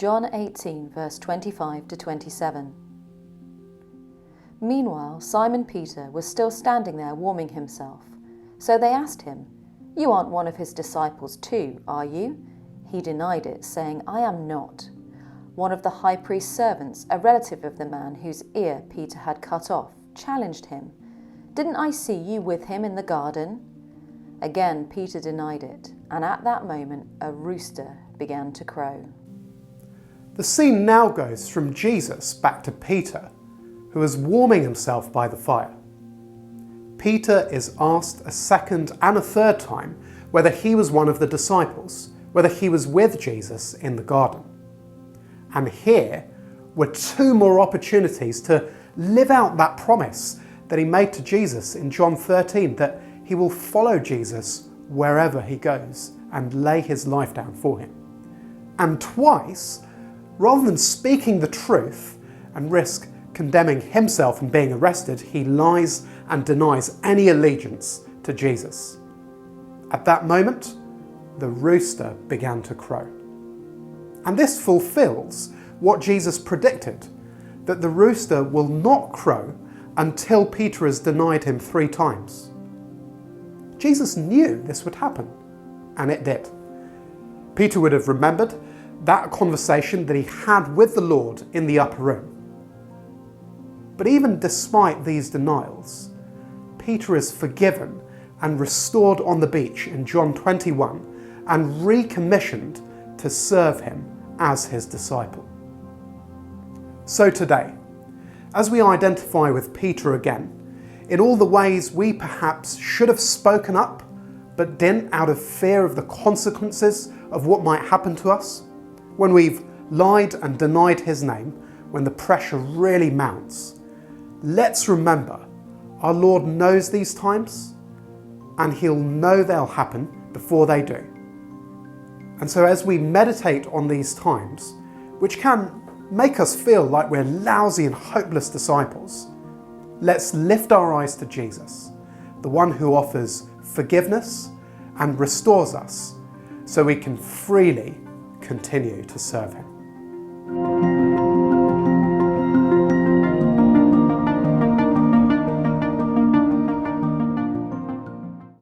John 18, verse 25 to 27. Meanwhile, Simon Peter was still standing there warming himself. So they asked him, "You aren't one of his disciples too, are you?" He denied it, saying, "I am not." One of the high priest's servants, a relative of the man whose ear Peter had cut off, challenged him. "Didn't I see you with him in the garden?" Again, Peter denied it, and at that moment a rooster began to crow. The scene now goes from Jesus back to Peter, who is warming himself by the fire. Peter is asked a second and a third time whether he was one of the disciples, whether he was with Jesus in the garden. And here were two more opportunities to live out that promise that he made to Jesus in John 13, that he will follow Jesus wherever he goes and lay his life down for him. And twice, rather than speaking the truth and risk condemning himself and being arrested, he lies and denies any allegiance to Jesus. At that moment, the rooster began to crow. And this fulfills what Jesus predicted, that the rooster will not crow until Peter has denied him 3 times. Jesus knew this would happen, and it did. Peter would have remembered that conversation that he had with the Lord in the upper room. But even despite these denials, Peter is forgiven and restored on the beach in John 21 and recommissioned to serve him as his disciple. So today, as we identify with Peter again, in all the ways we perhaps should have spoken up, but didn't out of fear of the consequences of what might happen to us, when we've lied and denied his name, when the pressure really mounts, let's remember our Lord knows these times, and he'll know they'll happen before they do. And so as we meditate on these times, which can make us feel like we're lousy and hopeless disciples, let's lift our eyes to Jesus, the one who offers forgiveness and restores us so we can freely continue to serve him.